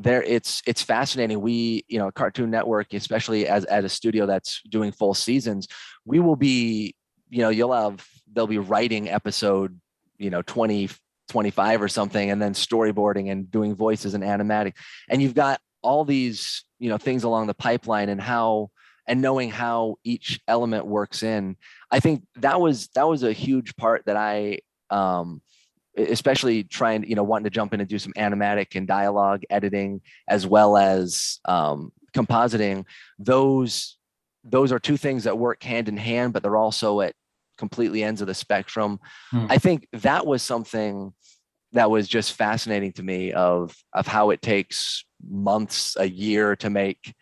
Speaker 2: it's fascinating. We, Cartoon Network, especially as a studio that's doing full seasons, we will be, they'll be writing episode, 20, 25 or something, and then storyboarding and doing voices and animatic. And you've got all these, things along the pipeline and knowing how each element works in. I think that was a huge part that I, especially trying, wanting to jump in and do some animatic and dialogue editing, as well as compositing. Those are two things that work hand in hand, but they're also at completely ends of the spectrum. I think that was something that was just fascinating to me of how it takes months, a year to make,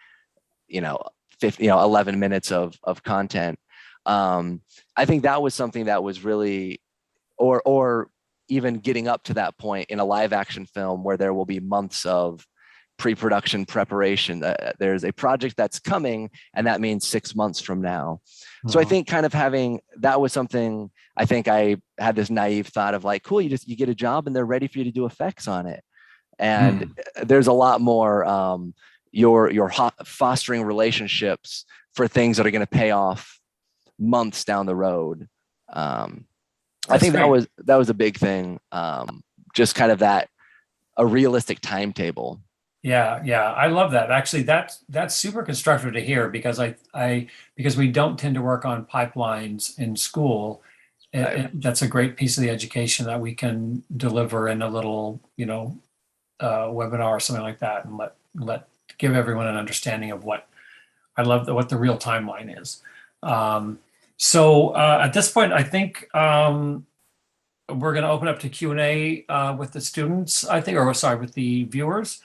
Speaker 2: 11 minutes of content. I think that was something that was really, or even getting up to that point in a live action film where there will be months of pre-production preparation. There's a project that's coming, and that means 6 months from now. So I think kind of that was something, I think I had this naive thought of like, cool, you get a job and they're ready for you to do effects on it. And there's a lot more, you're fostering relationships for things that are going to pay off months down the road. I think great. that was a big thing. Just kind of a realistic timetable.
Speaker 1: Yeah. I love that. Actually, that's super constructive to hear because because we don't tend to work on pipelines in school. That's a great piece of the education that we can deliver in a little, webinar or something like that, and let give everyone an understanding of what the real timeline is. So at this point, I think we're going to open up to Q&A with the students, with the viewers.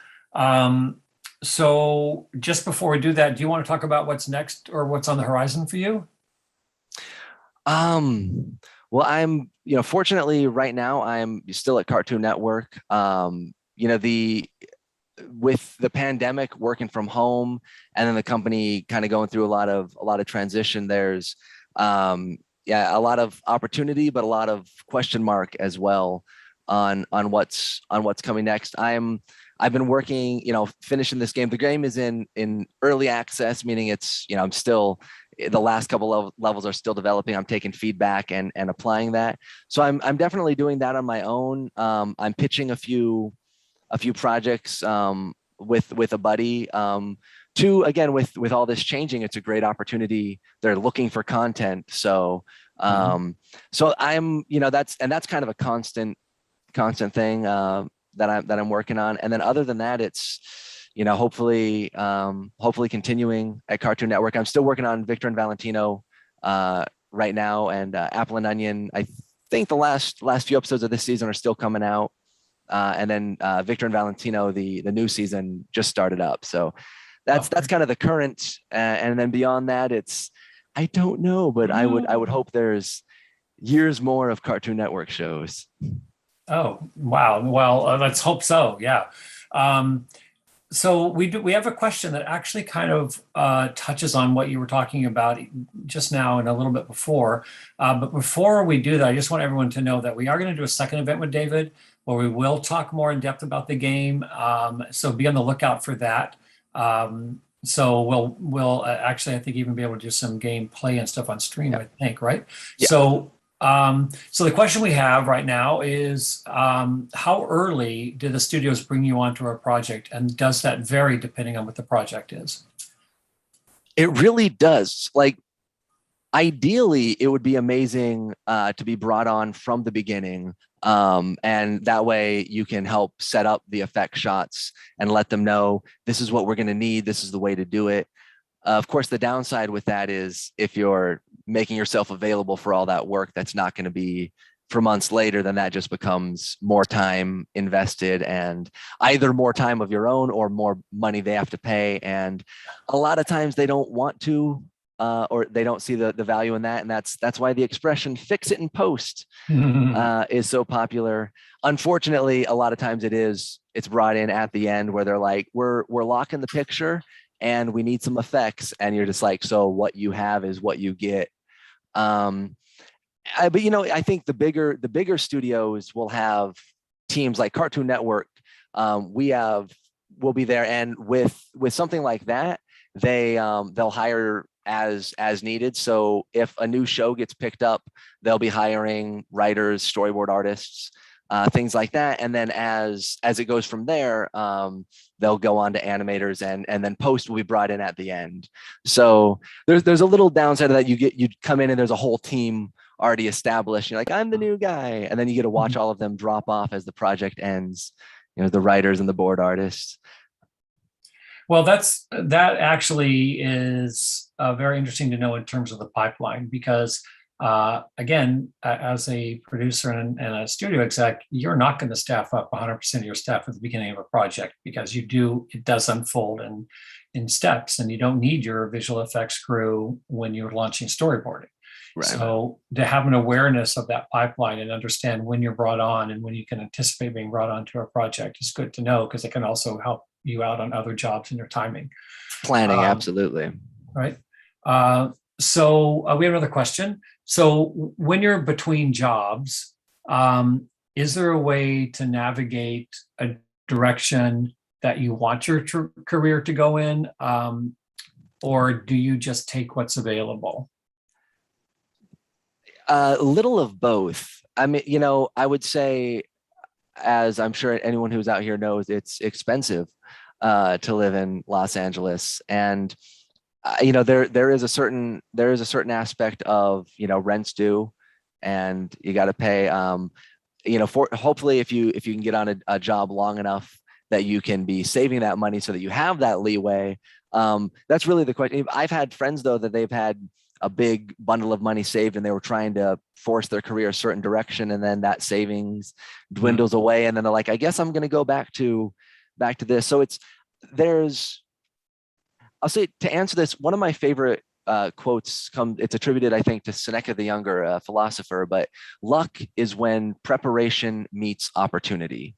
Speaker 1: So just before we do that, do you want to talk about what's next or what's on the horizon for you?
Speaker 2: Well, I'm, fortunately right now I'm still at Cartoon Network. With the pandemic, working from home, and then the company kind of going through a lot of transition, there's a lot of opportunity, but a lot of question mark as well on what's coming next. I've been working, finishing this game. The game is in early access, meaning it's, I'm still, the last couple of levels are still developing. I'm taking feedback and applying that. So I'm definitely doing that on my own. I'm pitching a few projects with a buddy. two, again, with all this changing, it's a great opportunity. They're looking for content. So, so I'm, that's kind of a constant thing that I'm working on. And then other than that, it's, hopefully continuing at Cartoon Network. I'm still working on Victor and Valentino right now, and Apple and Onion. I think the last few episodes of this season are still coming out. And then Victor and Valentino, the new season just started up. So that's kind of the current. And then beyond that, I don't know, but I would hope there's years more of Cartoon Network shows.
Speaker 1: Oh, wow. Well, let's hope so. Yeah. So we have a question that actually kind of touches on what you were talking about just now and a little bit before. But before we do that, I just want everyone to know that we are going to do a second event with David, where we will talk more in depth about the game. So be on the lookout for that. So we'll actually, I think, even be able to do some gameplay and stuff on stream, I think, right? Yeah. So the question we have right now is, how early do the studios bring you onto a project, and does that vary depending on what the project is?
Speaker 2: It really does. Like, ideally, it would be amazing to be brought on from the beginning, and that way you can help set up the effect shots and let them know this is what we're going to need. This is the way to do it. Of course, the downside with that is if you're making yourself available for all that work, that's not going to be for months later, then that just becomes more time invested, and either more time of your own or more money they have to pay. And a lot of times they don't want to, or they don't see the value in that. And that's why the expression "fix it in post" is so popular. Unfortunately, a lot of times it's brought in at the end where they're like, we're locking the picture and we need some effects, and you're just like, so what you have is what you get. But I think the bigger studios will have teams like Cartoon Network. We'll be there, and with something like that, they'll hire as needed. So if a new show gets picked up, they'll be hiring writers, storyboard artists, things like that. And then as it goes from there, they'll go on to animators, and then post will be brought in at the end. So there's a little downside of that. You come in and there's a whole team already established. You're like, I'm the new guy, and then you get to watch all of them drop off as the project ends. The writers and the board artists.
Speaker 1: Well, that actually is very interesting to know in terms of the pipeline, because again, as a producer and a studio exec, you're not going to staff up 100% of your staff at the beginning of a project, because it does unfold in steps, and you don't need your visual effects crew when you're launching storyboarding. Right. So to have an awareness of that pipeline and understand when you're brought on and when you can anticipate being brought onto a project is good to know, because it can also help you out on other jobs and your timing.
Speaker 2: Planning, absolutely.
Speaker 1: Right. So we have another question. So when you're between jobs, is there a way to navigate a direction that you want your career to go in, or do you just take what's available?
Speaker 2: A little of both. I mean, I would say, as I'm sure anyone who's out here knows, it's expensive to live in Los Angeles, and there is a certain aspect of rent's due, and you got to pay. For hopefully if you can get on a job long enough that you can be saving that money so that you have that leeway. That's really the question. I've had friends though that they've had a big bundle of money saved, and they were trying to force their career a certain direction, and then that savings dwindles away, and then they're like, I guess I'm going to go back to this. So I'll say, to answer this, one of my favorite quotes it's attributed, I think, to Seneca the Younger, a philosopher, but luck is when preparation meets opportunity.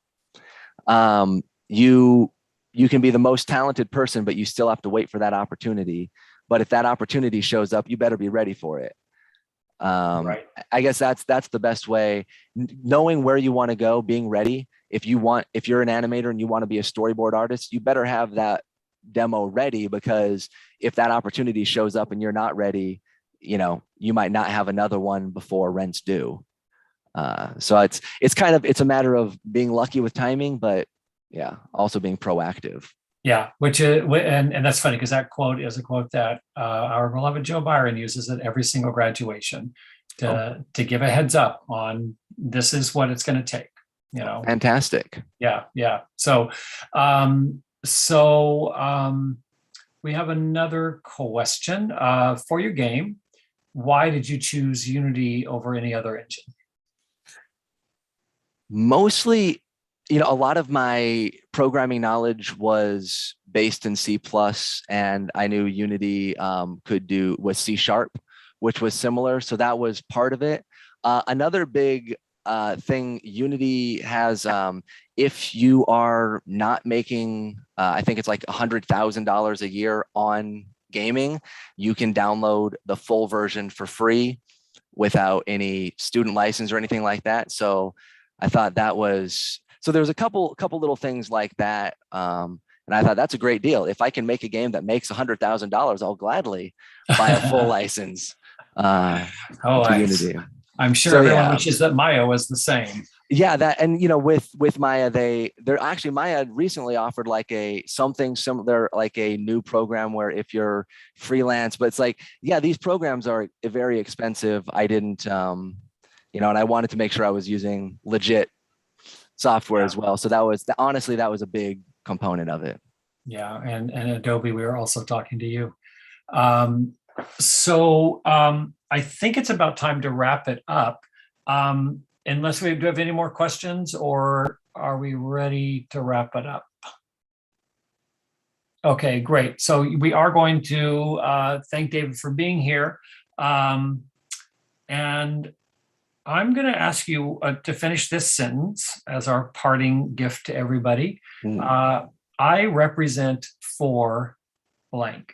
Speaker 2: You can be the most talented person, but you still have to wait for that opportunity. But if that opportunity shows up, you better be ready for it. Right. I guess that's the best way. Knowing where you want to go, being ready. If you're an animator and you want to be a storyboard artist, you better have that demo ready, because if that opportunity shows up and you're not ready, you might not have another one before rent's due. So it's a matter of being lucky with timing, but yeah, also being proactive.
Speaker 1: Yeah, which is, and that's funny because that quote is a quote that our beloved Joe Byron uses at every single graduation to give a heads up on this is what it's going to take. You know,
Speaker 2: Fantastic.
Speaker 1: yeah, yeah. So, um, we have another question for your game. Why did you choose Unity over any other engine?
Speaker 2: Mostly, a lot of my programming knowledge was based in C++, and I knew Unity was C#, which was similar. So that was part of it. Another big thing Unity has, if you are not making, I think it's like $100,000 a year on gaming, you can download the full version for free without any student license or anything like that. So I thought that was, so there's a couple little things like that. And I thought that's a great deal. If I can make a game that makes $100,000, I'll gladly buy a full license to Unity.
Speaker 1: I'm sure everyone wishes that Maya was the same.
Speaker 2: Yeah, that, and with Maya, Maya recently offered like something similar, like a new program where if you're freelance, but it's like, yeah, these programs are very expensive. I didn't, and I wanted to make sure I was using legit software as well. So honestly, that was a big component of it. Yeah,
Speaker 1: and Adobe, we were also talking to you. I think it's about time to wrap it up. Unless we do have any more questions, or are we ready to wrap it up? Okay, great. So we are going to thank David for being here. And I'm going to ask you to finish this sentence as our parting gift to everybody. I represent for blank.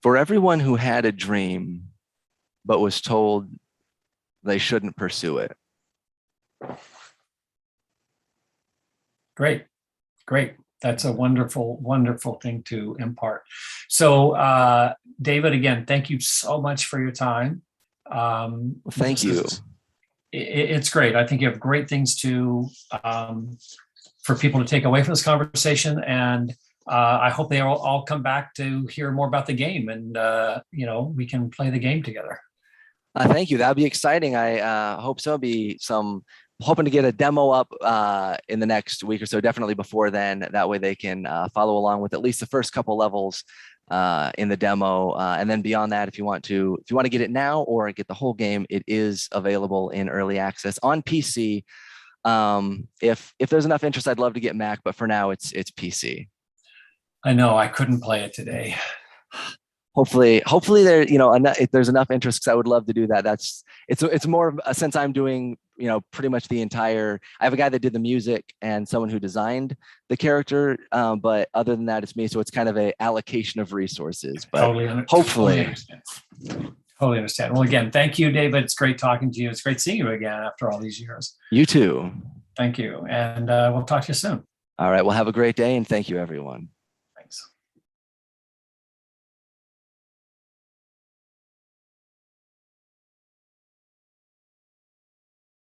Speaker 2: For everyone who had a dream, but was told they shouldn't pursue it.
Speaker 1: Great. That's a wonderful, wonderful thing to impart. So, David, again, thank you so much for your time.
Speaker 2: Thank you.
Speaker 1: It's great. I think you have great things for people to take away from this conversation, and I hope they all come back to hear more about the game, and we can play the game together.
Speaker 2: Thank you. That'd be exciting. I hope so. Hoping to get a demo up in the next week or so, definitely before then. That way they can follow along with at least the first couple levels in the demo. And then beyond that, if you want to get it now or get the whole game, it is available in early access on PC. If there's enough interest, I'd love to get Mac, but for now it's PC.
Speaker 1: I know I couldn't play it today.
Speaker 2: Hopefully there, if there's enough interest, because I would love to do that. It's more of since I'm doing, pretty much I have a guy that did the music and someone who designed the character. But other than that, it's me. So it's kind of a allocation of resources, but hopefully.
Speaker 1: Totally understand. Well, again, thank you, David. It's great talking to you. It's great seeing you again after all these years.
Speaker 2: You too.
Speaker 1: Thank you. And we'll talk to you soon.
Speaker 2: All right. Well, have a great day, and thank you, everyone.